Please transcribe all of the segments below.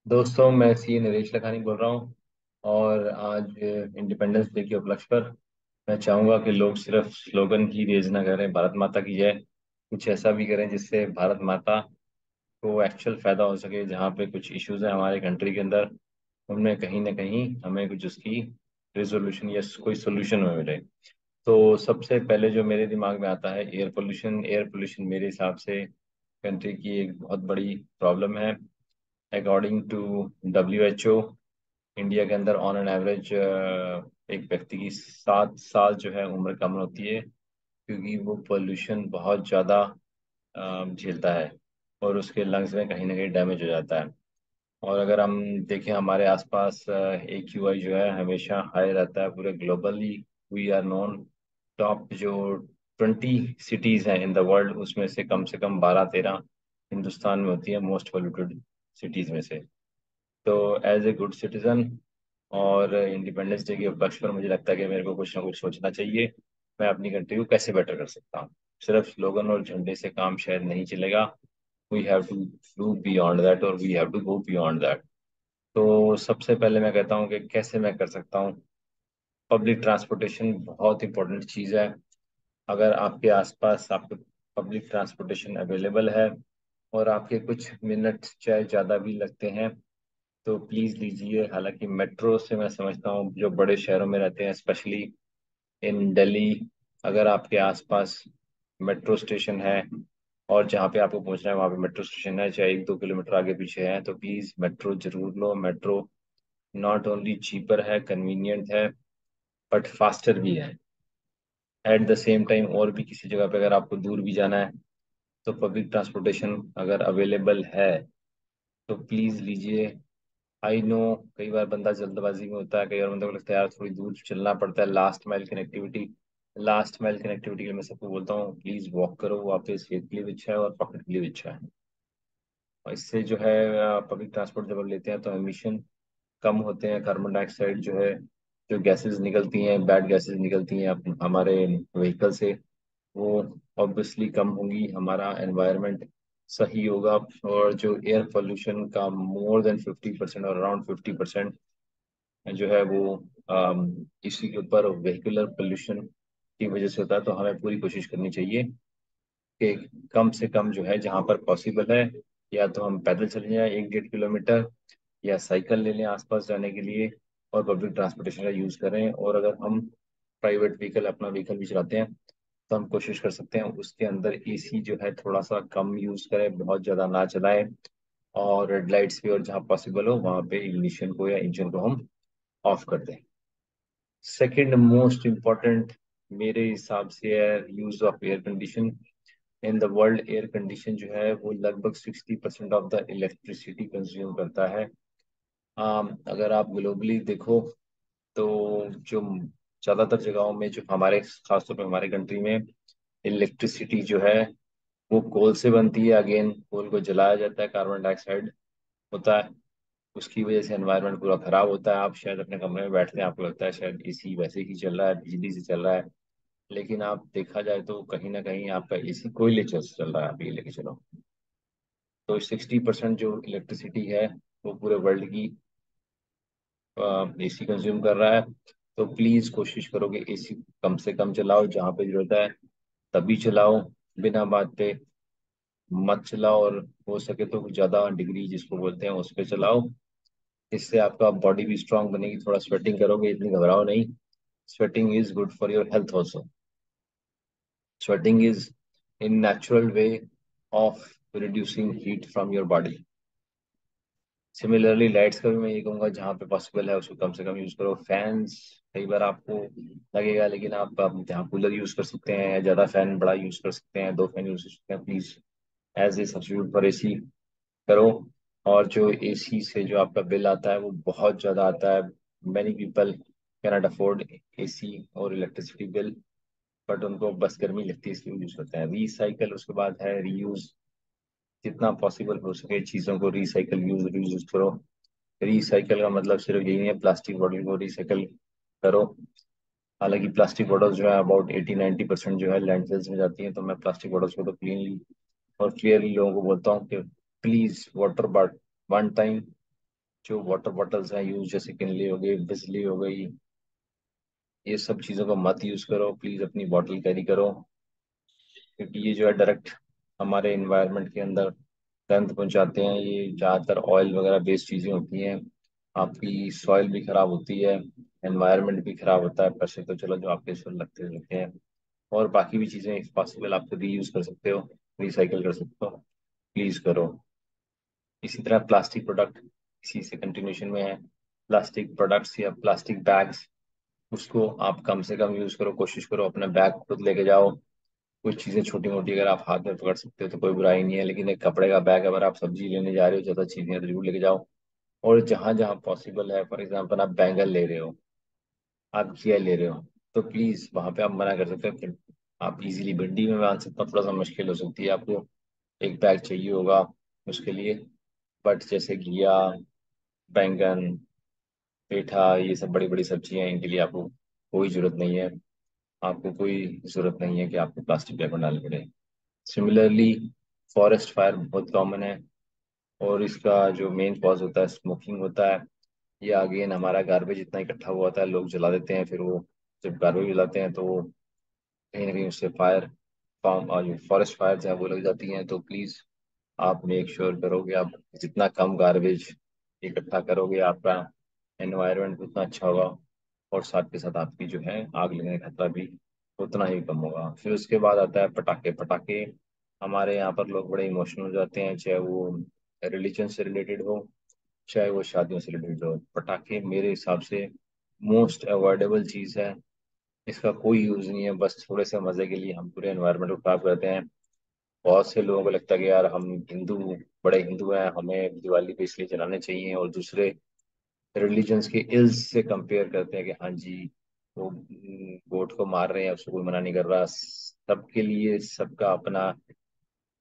दोस्तों, मैं सी नरेश लखानी बोल रहा हूँ। और आज इंडिपेंडेंस डे के उपलक्ष्य पर मैं चाहूँगा कि लोग सिर्फ स्लोगन ही रेज ना करें, भारत माता की जय। कुछ ऐसा भी करें जिससे भारत माता को एक्चुअल फायदा हो सके। जहाँ पे कुछ इश्यूज हैं हमारे कंट्री के अंदर, उनमें कहीं ना कहीं हमें कुछ उसकी रिजोल्यूशन या कोई सोल्यूशन में मिले। तो सबसे पहले जो मेरे दिमाग में आता है, एयर पोल्यूशन। एयर पोल्यूशन मेरे हिसाब से कंट्री की एक बहुत बड़ी प्रॉब्लम है। अकॉर्डिंग टू WHO, इंडिया के अंदर ऑन एन एवरेज एक व्यक्ति की 7 साल जो है उम्र कम होती है, क्योंकि वो पोल्यूशन बहुत ज़्यादा झेलता है और उसके लंग्स में कहीं ना कहीं डैमेज हो जाता है। और अगर हम देखें हमारे आसपास, AQI जो है हमेशा हाई रहता है पूरे globally. We are known top जो 20 सिटीज़ हैं इन द वर्ल्ड, उसमें से कम 12-13 हिंदुस्तान में होती है मोस्ट पोल्यूटेड सिटीज़ में से। तो एज ए गुड सिटीजन और इंडिपेंडेंस डे के उपलक्ष्य पर मुझे लगता है कि मेरे को कुछ ना कुछ सोचना चाहिए। मैं अपनी कंट्री को कैसे बेटर कर सकता हूँ। सिर्फ स्लोगन और झंडे से काम शायद नहीं चलेगा। We have to do beyond that, और we have to go beyond that. तो सबसे पहले मैं कहता हूँ कि कैसे मैं कर सकता हूँ। पब्लिक ट्रांसपोर्टेशन बहुत इंपॉर्टेंट चीज़ है। अगर आपके आसपास आपके पब्लिक ट्रांसपोर्टेशन अवेलेबल है और आपके कुछ मिनट चाहे ज़्यादा भी लगते हैं, तो प्लीज़ लीजिए। हालांकि मेट्रो से मैं समझता हूँ जो बड़े शहरों में रहते हैं, स्पेशली इन दिल्ली, अगर आपके आसपास मेट्रो स्टेशन है और जहाँ पे आपको पहुँचना है वहाँ पे मेट्रो स्टेशन है, चाहे 1-2 किलोमीटर आगे पीछे है, तो प्लीज़ मेट्रो जरूर लो। मेट्रो नॉट ओनली चीपर है, कन्वीनियंट है, बट फास्टर भी है एट द सेम टाइम। और भी किसी जगह पे अगर आपको दूर भी जाना है, तो पब्लिक ट्रांसपोर्टेशन अगर अवेलेबल है तो प्लीज़ लीजिए। आई नो, कई बार बंदा जल्दबाजी में होता है, कई बार बंदे को लगता है यार थोड़ी दूर चलना पड़ता है। लास्ट माइल कनेक्टिविटी के लिए मैं सबको बोलता हूँ प्लीज वॉक करो, वो आपके सेहत के लिए भी अच्छा है और पॉकेट के लिए भी अच्छा है। और इससे जो है पब्लिक ट्रांसपोर्ट जब हम लेते हैं तो एमिशन कम होते हैं। कार्बन डाइऑक्साइड जो है, जो गैसेस निकलती हैं, बैड गैसेस निकलती हैं हमारे व्हीकल से, वो ऑब्वियसली कम होंगी, हमारा एनवायरनमेंट सही होगा। और जो एयर पोल्यूशन का मोर देन 50% और अराउंड 50% जो है वो इसी के ऊपर वेहिकुलर पोल्यूशन की वजह से होता है। तो हमें पूरी कोशिश करनी चाहिए कि कम से कम जो है, जहाँ पर पॉसिबल है, या तो हम पैदल चले जाएं 1-1.5 किलोमीटर, या साइकिल ले लें आसपास जाने के लिए, और पब्लिक ट्रांसपोर्टेशन का यूज़ करें। और अगर हम प्राइवेट व्हीकल, अपना व्हीकल भी चलाते हैं, तो हम कोशिश कर सकते हैं उसके अंदर AC जो है थोड़ा सा कम यूज़ करें, बहुत ज़्यादा ना चलाएं। और रेड लाइट्स भी, और जहाँ पॉसिबल हो वहाँ पे इग्निशन को या इंजन को हम ऑफ कर दें। सेकंड मोस्ट इम्पॉर्टेंट मेरे हिसाब से है use of air condition. In the world air condition जो है वो लगभग 60% ऑफ द इलेक्ट्रिसिटी कंज्यूम करता है। अगर आप ग्लोबली देखो, तो जो ज़्यादातर जगहों में, जो हमारे खासतौर पर हमारे कंट्री में, इलेक्ट्रिसिटी जो है वो कोल से बनती है। अगेन, कोल को जलाया जाता है, कार्बन डाइऑक्साइड होता है, उसकी वजह से एनवायरनमेंट पूरा खराब होता है। आप शायद अपने कमरे में बैठते हैं, आपको लगता है शायद AC वैसे ही चल रहा है, बिजली से चल रहा है, लेकिन आप देखा जाए तो कहीं ना कहीं आपका AC कोयले से चल रहा है, आप ये लेके चलो। तो 60% जो इलेक्ट्रिसिटी है वो पूरे वर्ल्ड की AC कंज्यूम कर रहा है। तो प्लीज कोशिश करो कि AC कम से कम चलाओ, जहाँ पे जरूरत है तभी चलाओ, बिना बात पे मत चलाओ। और हो सके तो ज्यादा डिग्री जिसको बोलते हैं उस पे चलाओ। इससे आपका बॉडी भी स्ट्रांग बनेगी, थोड़ा स्वेटिंग करोगे, इतनी घबराओ नहीं। Sweating is good for your health also. Sweating is in natural way of reducing heat from your body. Similarly lights का भी मैं ये कहूँगा, जहाँ पे पॉसिबल है उसको कम से कम यूज करो। फैंस कई बार आपको लगेगा, लेकिन आप जहाँ कूलर यूज कर सकते हैं या ज्यादा फैन बड़ा यूज कर सकते हैं, 2 फैन यूज कर सकते हैं, please as a substitute for AC करो। और जो AC से जो आपका बिल आता है वो बहुत ज़्यादा आता है। Many people can not afford AC और इलेक्ट्रिसिटी बिल, बट उनको बस गर्मी लगती है इसलिए यूज करते हैं। रिसाइकल, उसके बाद है रीयूज। जितना पॉसिबल हो सके चीज़ों को रिसाइकल, यूज रीयूज करो। रिसाइकल का मतलब सिर्फ यही नहीं है प्लास्टिक बॉटल को रिसाइकल करो। हालांकि प्लास्टिक बॉटल जो है अबाउट 80-90% जो है लैंडफिल्स में जाती हैं, तो मैं प्लास्टिक बॉटल्स को तो क्लीनली और क्लियरली लोगों को बोलता हूँ कि please water bought one time जो वाटर बॉटल्स हैं यूज, जैसे किनले हो गई, बिजली हो गई, ये सब चीज़ों को मत यूज़ करो प्लीज़। अपनी बॉटल कैरी करो, क्योंकि ये जो है डायरेक्ट हमारे इन्वायरमेंट के अंदर गंद पहुंचाते हैं। ये ज़्यादातर ऑयल वगैरह बेस्ड चीज़ें होती हैं। आपकी सॉइल भी खराब होती है, एनवायरनमेंट भी खराब होता है। पैसे तो चलो जो आपके इसमें लगते रहते हैं, और बाकी भी चीज़ें इफ पॉसिबल आप रीयूज कर सकते हो, रिसाइकिल कर सकते हो, प्लीज़ करो। इसी तरह प्लास्टिक प्रोडक्ट इसी से कंटिन्यूशन में है। प्लास्टिक प्रोडक्ट्स या प्लास्टिक बैग्स, उसको आप कम से कम यूज़ करो। कोशिश करो अपना बैग खुद लेके जाओ। कुछ चीज़ें छोटी मोटी अगर आप हाथ में पकड़ सकते हो तो कोई बुराई नहीं है, लेकिन एक कपड़े का बैग अगर आप सब्जी लेने जा रहे हो, ज़्यादा चीज़ें तो जरूर लेके जाओ। और जहाँ जहाँ पॉसिबल है, फॉर एग्जाम्पल आप बैंगन ले रहे हो, आप घिया ले रहे हो, तो प्लीज़ वहाँ पे आप मना कर सकते हो। फिर आप इजीली भिंडी में मान सकता हूँ, थोड़ा सा मुश्किल हो सकती है आपको, एक बैग चाहिए होगा उसके लिए। बट जैसे घिया, बैंगन, पेठा, ये सब बड़ी बड़ी सब्जियां हैं, इनके लिए आपको कोई ज़रूरत नहीं है। आपको कोई ज़रूरत नहीं है कि आपको प्लास्टिक बैग में डालने पड़े। सिमिलरली फॉरेस्ट फायर बहुत कॉमन है, और इसका जो मेन कॉज होता है स्मोकिंग होता है। ये अगेन हमारा गार्बेज इतना इकट्ठा हुआ होता है, लोग जला देते हैं, फिर वो जब गार्बेज जलाते हैं तो वो कहीं ना कहीं उससे फायर फार्म और जो फॉरेस्ट फायर है वो लग जाती हैं। तो प्लीज़ आप मेक श्योर करोगे, आप जितना कम गार्बेज इकट्ठा करोगे, आपका एनवायरनमेंट उतना अच्छा होगा, और साथ के साथ आपकी जो है आग लगने का खतरा भी उतना ही कम होगा। फिर उसके बाद आता है पटाखे। पटाखे हमारे यहाँ पर लोग बड़े इमोशनल हो जाते हैं, चाहे वो रिलीजन से रिलेटेड हो, चाहे वो शादियों से रिलेटेड हो। पटाखे मेरे हिसाब से मोस्ट अवॉइडेबल चीज़ है। इसका कोई यूज़ नहीं है, बस थोड़े से मज़े के लिए हम पूरे एनवायरनमेंट को खराब करते हैं। बहुत से लोगों को लगता है कि यार हम हिंदू, बड़े हिंदू हैं, हमें दिवाली पे इसलिए जलाने चाहिए, और दूसरे रिलीजन्स के इल्स से कंपेयर करते हैं कि हाँ जी वो गोट को मार रहे हैं, उसको कोई मना नहीं कर रहा। सबके लिए सबका अपना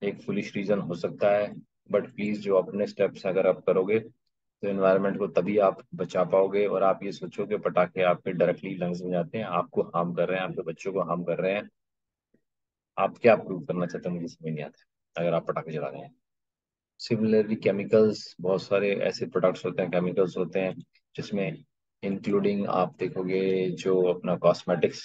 एक फुलिश रीजन हो सकता है, बट प्लीज जो अपने स्टेप्स अगर आप करोगे तो एनवायरनमेंट को तभी आप बचा पाओगे। और आप ये सोचो कि पटाखे आपके डायरेक्टली लंग्स में जाते हैं, आपको हार्म कर रहे हैं, आपके बच्चों को हार्म कर रहे हैं। आप क्या प्रूव करना चाहते हैं मुझे समझ नहीं आता अगर आप पटाखे जला रहे हैं। सिमिलरली केमिकल्स, बहुत सारे ऐसे प्रोडक्ट्स होते हैं, केमिकल्स होते हैं जिसमें इंक्लूडिंग आप देखोगे जो अपना कॉस्मेटिक्स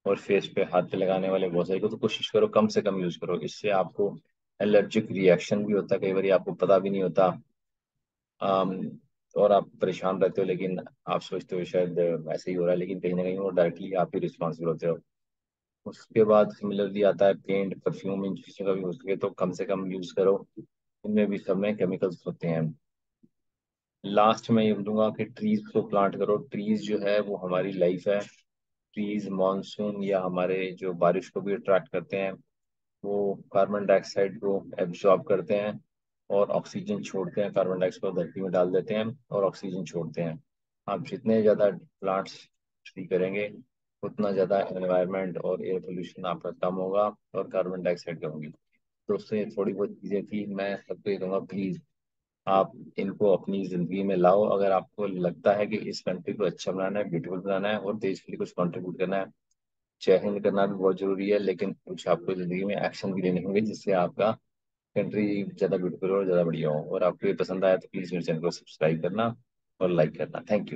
और फेस पे हाथ पे लगाने वाले बहुत सारे को, तो कोशिश करो कम से कम यूज करो। इससे आपको एलर्जिक रिएक्शन भी होता है कई बार, आपको पता भी नहीं होता। आम, और आप परेशान रहते हो, लेकिन आप सोचते हो शायद ऐसे ही हो रहा है, लेकिन कहीं ना कहीं वो डायरेक्टली आप ही रिस्पॉन्सिबल होते हो। उसके बाद सिमिलरली आता है पेंट, परफ्यूम, इन चीज़ों का भी हो सके तो कम से कम यूज करो, इनमें भी सब में केमिकल्स होते हैं। लास्ट में ये बोलूंगा कि ट्रीज को प्लांट करो। ट्रीज जो है वो हमारी लाइफ है। ट्रीज मानसून या हमारे जो बारिश को भी अट्रैक्ट करते हैं, वो कार्बन डाइऑक्साइड को एब्जॉर्ब करते हैं और ऑक्सीजन छोड़ते हैं। कार्बन डाइऑक्साइड को धरती में डाल देते हैं और ऑक्सीजन छोड़ते हैं। आप जितने ज़्यादा प्लांट्स ट्री करेंगे, उतना ज़्यादा एनवायरनमेंट और एयर पोल्यूशन आपका कम होगा और कार्बन डाइऑक्साइड कम होगी। दोस्तों ये थोड़ी बहुत चीज़ें थी, मैं सबको ये कहूँगा प्लीज़ आप इनको अपनी ज़िंदगी में लाओ। अगर आपको लगता है कि इस कंट्री को अच्छा बनाना है, ब्यूटीफुल बनाना है, और देश के लिए कुछ कंट्रीब्यूट करना है, जय हिंद करना भी बहुत जरूरी है, लेकिन कुछ आपको जिंदगी में एक्शन भी लेने होंगे जिससे आपका कंट्री ज़्यादा ब्यूटीफुल और ज़्यादा बढ़िया हो। और आपको ये पसंद आया तो प्लीज़ मेरे चैनल को सब्सक्राइब करना और लाइक करना। Thank you.